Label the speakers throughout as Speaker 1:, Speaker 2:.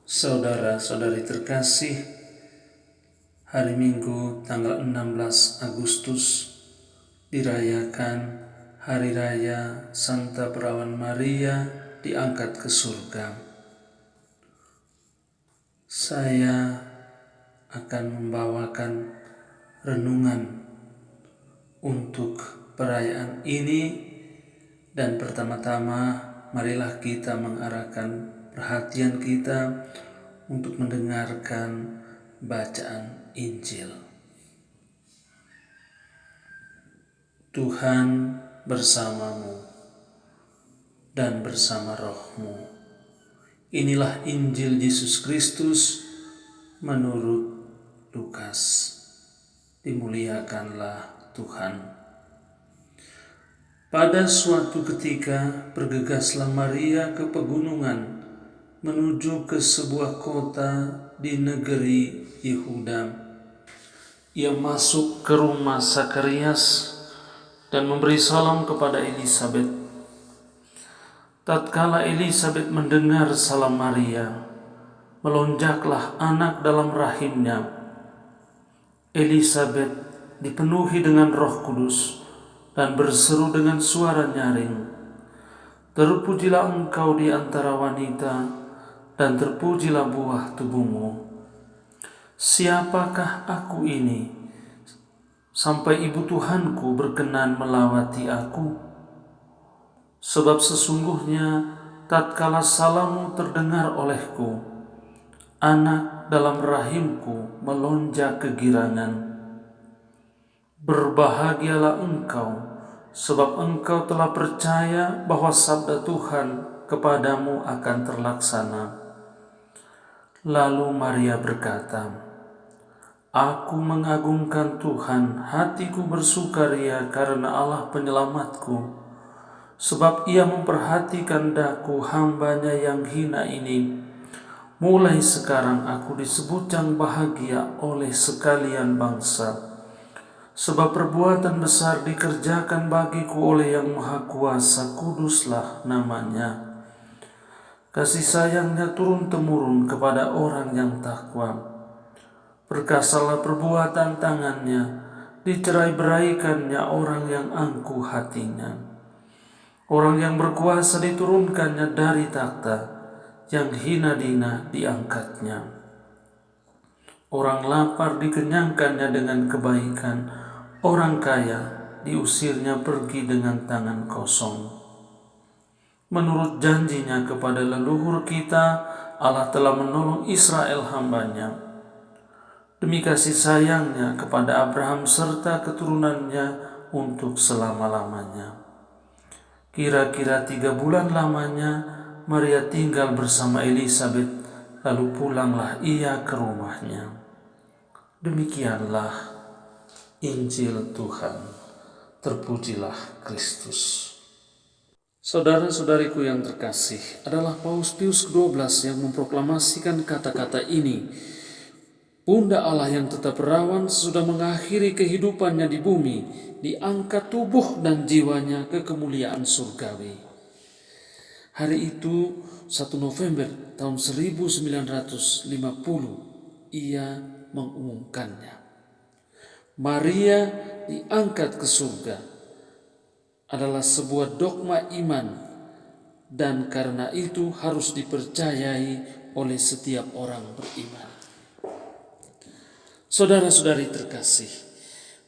Speaker 1: Saudara-saudari terkasih, hari Minggu tanggal 16 Agustus dirayakan Hari Raya Santa Perawan Maria diangkat ke surga. Saya akan membawakan renungan untuk perayaan ini, dan pertama-tama marilah kita mengarahkan perhatian kita untuk mendengarkan bacaan Injil. Tuhan bersamamu dan bersama rohmu. Inilah Injil Yesus Kristus menurut Lukas. Dimuliakanlah Tuhan. Pada suatu ketika bergegaslah Maria ke pegunungan menuju ke sebuah kota di negeri Yehuda. Ia masuk ke rumah Zakarias dan memberi salam kepada Elisabet. Tatkala Elisabet mendengar salam Maria, melonjaklah anak dalam rahimnya. Elisabet dipenuhi dengan Roh Kudus dan berseru dengan suara nyaring, "Terpujilah engkau di antara wanita, dan terpujilah buah tubuhmu. Siapakah aku ini, sampai ibu Tuhanku berkenan melawati aku? Sebab sesungguhnya tatkala salammu terdengar olehku, anak dalam rahimku melonjak kegirangan. Berbahagialah engkau, sebab engkau telah percaya bahwa sabda Tuhan kepadamu akan terlaksana." Lalu Maria berkata, "Aku mengagungkan Tuhan, hatiku bersukaria karena Allah penyelamatku, sebab Ia memperhatikan daku hambanya yang hina ini. Mulai sekarang aku disebut yang bahagia oleh sekalian bangsa, sebab perbuatan besar dikerjakan bagiku oleh Yang Maha Kuasa, kuduslah namanya. Kasih sayangnya turun-temurun kepada orang yang takwa. Perkasalah perbuatan tangannya, dicerai-beraikannya orang yang angkuh hatinya. Orang yang berkuasa diturunkannya dari takhta, yang hina dina diangkatnya. Orang lapar dikenyangkannya dengan kebaikan, orang kaya diusirnya pergi dengan tangan kosong. Menurut janjinya kepada leluhur kita, Allah telah menolong Israel hambanya. Demi kasih sayangnya kepada Abraham serta keturunannya untuk selama-lamanya. Kira-kira 3 bulan lamanya, Maria tinggal bersama Elisabet, lalu pulanglah ia ke rumahnya. Demikianlah Injil Tuhan. Terpujilah Kristus. Saudara-saudariku yang terkasih, adalah Paus Pius ke-12 yang memproklamasikan kata-kata ini. Bunda Allah yang tetap perawan sudah mengakhiri kehidupannya di bumi, diangkat tubuh dan jiwanya ke kemuliaan surgawi. Hari itu 1 November tahun 1950 ia mengumumkannya. Maria diangkat ke surga adalah sebuah dogma iman, dan karena itu harus dipercayai oleh setiap orang beriman. Saudara-saudari terkasih,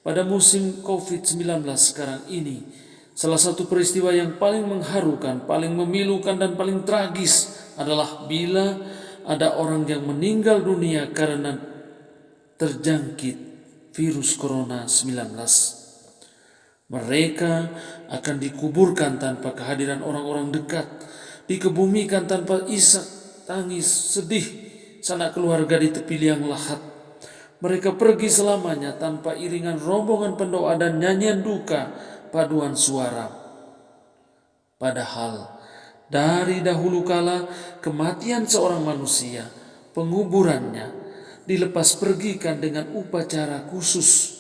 Speaker 1: pada musim COVID-19 sekarang ini, salah satu peristiwa yang paling mengharukan, paling memilukan, dan paling tragis adalah bila ada orang yang meninggal dunia karena terjangkit virus Corona 19. Mereka akan dikuburkan tanpa kehadiran orang-orang dekat, dikebumikan tanpa isak tangis sedih sanak keluarga di tepi liang lahat. Mereka pergi selamanya tanpa iringan rombongan pendoa dan nyanyian duka paduan suara. Padahal dari dahulu kala kematian seorang manusia, penguburannya dilepas pergikan dengan upacara khusus.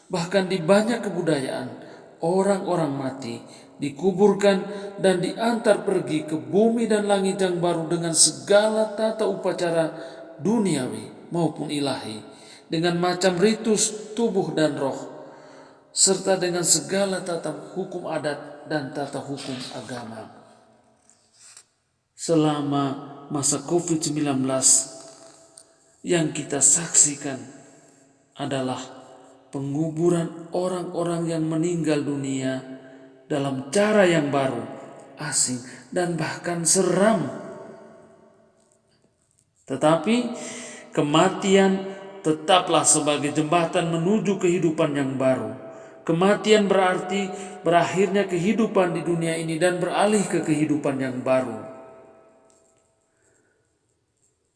Speaker 1: Bahkan di banyak kebudayaan, orang-orang mati dikuburkan, dan diantar pergi ke bumi dan langit yang baru dengan segala tata upacara duniawi maupun ilahi, dengan macam ritus tubuh dan roh, serta dengan segala tata hukum adat dan tata hukum agama. Selama masa COVID-19 yang kita saksikan adalah penguburan orang-orang yang meninggal dunia dalam cara yang baru, asing, dan bahkan seram. Tetapi kematian tetaplah sebagai jembatan menuju kehidupan yang baru. Kematian berarti berakhirnya kehidupan di dunia ini dan beralih ke kehidupan yang baru.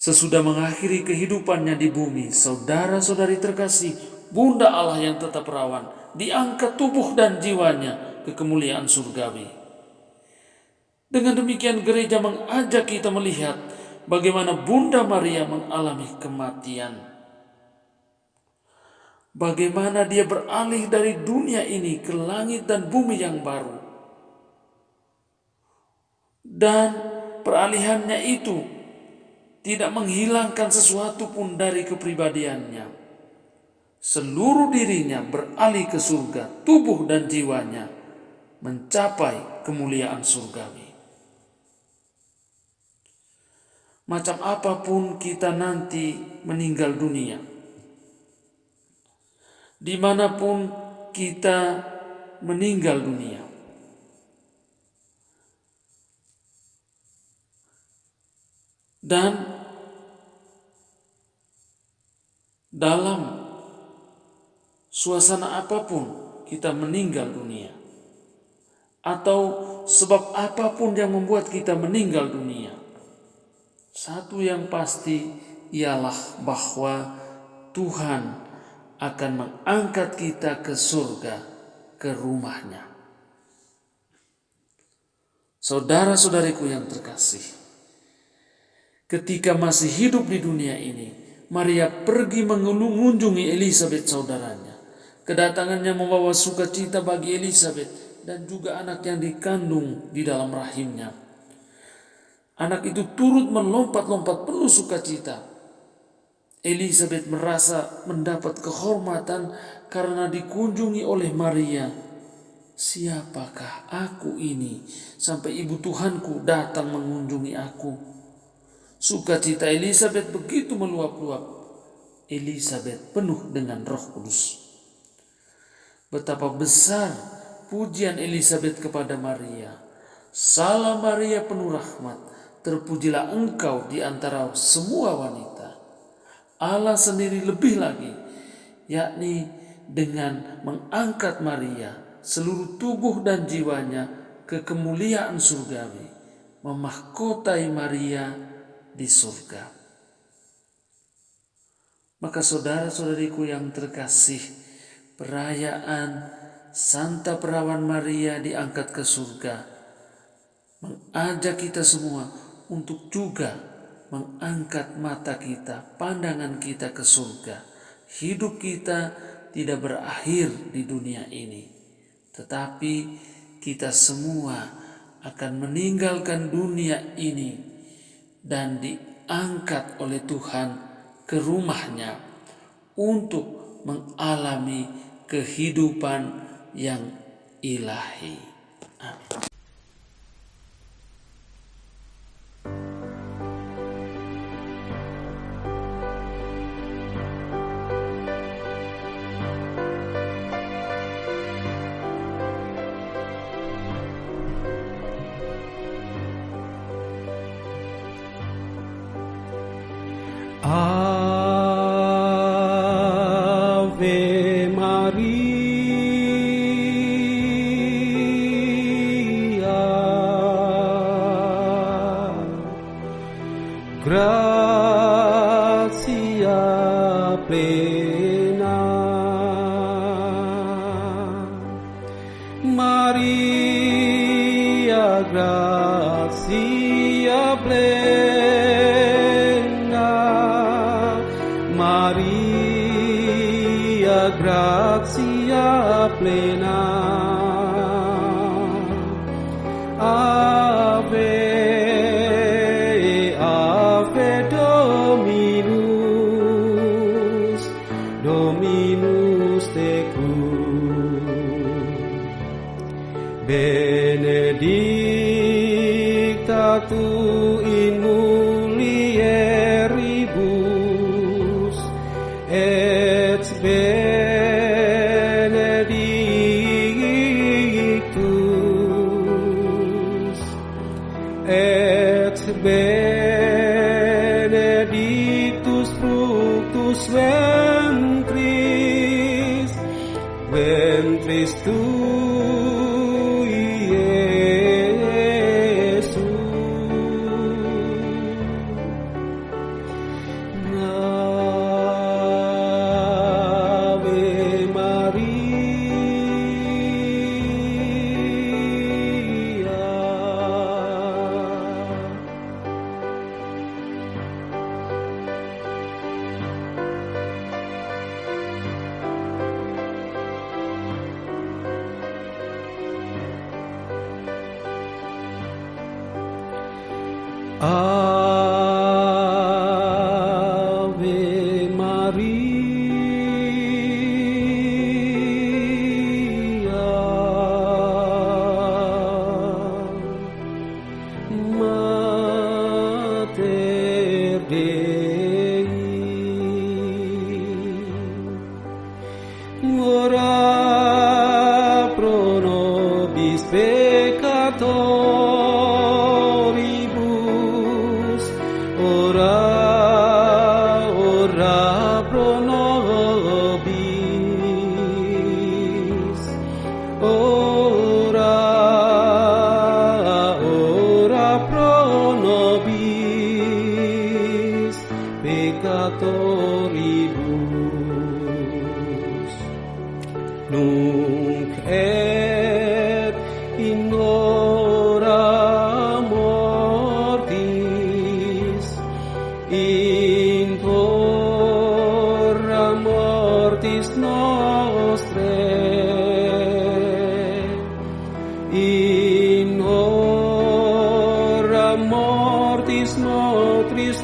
Speaker 1: Sesudah mengakhiri kehidupannya di bumi, saudara-saudari terkasih, Bunda Allah yang tetap perawan, diangkat tubuh dan jiwanya ke kemuliaan surgawi. Dengan demikian gereja mengajak kita melihat bagaimana Bunda Maria mengalami kematian. Bagaimana dia beralih dari dunia ini ke langit dan bumi yang baru. Dan peralihannya itu tidak menghilangkan sesuatu pun dari kepribadiannya. Seluruh dirinya beralih ke surga, tubuh dan jiwanya mencapai kemuliaan surgawi. Macam apapun kita nanti meninggal dunia, dimanapun kita meninggal dunia, dan dalam suasana apapun kita meninggal dunia, atau sebab apapun yang membuat kita meninggal dunia, satu yang pasti ialah bahwa Tuhan akan mengangkat kita ke surga, ke rumahnya. Saudara-saudariku yang terkasih, ketika masih hidup di dunia ini, Maria pergi mengunjungi Elisabet saudaranya. Kedatangannya membawa sukacita bagi Elisabet dan juga anak yang dikandung di dalam rahimnya. Anak itu turut melompat-lompat penuh sukacita. Elisabet merasa mendapat kehormatan karena dikunjungi oleh Maria. Siapakah aku ini sampai ibu Tuhanku datang mengunjungi aku? Sukacita Elisabet begitu meluap-luap. Elisabet penuh dengan Roh Kudus. Betapa besar pujian Elisabet kepada Maria. Salam Maria penuh rahmat, terpujilah engkau di antara semua wanita. Allah sendiri lebih lagi, yakni dengan mengangkat Maria, seluruh tubuh dan jiwanya ke kemuliaan surgawi, memahkotai Maria di surga. Maka saudara-saudariku yang terkasih, perayaan Santa Perawan Maria diangkat ke surga mengajak kita semua untuk juga mengangkat mata kita, pandangan kita ke surga. Hidup kita tidak berakhir di dunia ini, tetapi kita semua akan meninggalkan dunia ini dan diangkat oleh Tuhan ke rumahnya untuk mengalami kehidupan yang ilahi. Amin.
Speaker 2: Ave Maria, gratia plena, Maria, gratia plena, Maria, gratia plena, benedictus fructus ventris tui, Iesus. Ave Maria, Mater Dei, ora pro nobis peccatoribus, ora pro nobis, ora pro nobis peccatoribus, nunc et in hora mortis, in hora mortis nostrae, in hora mortis nostrae,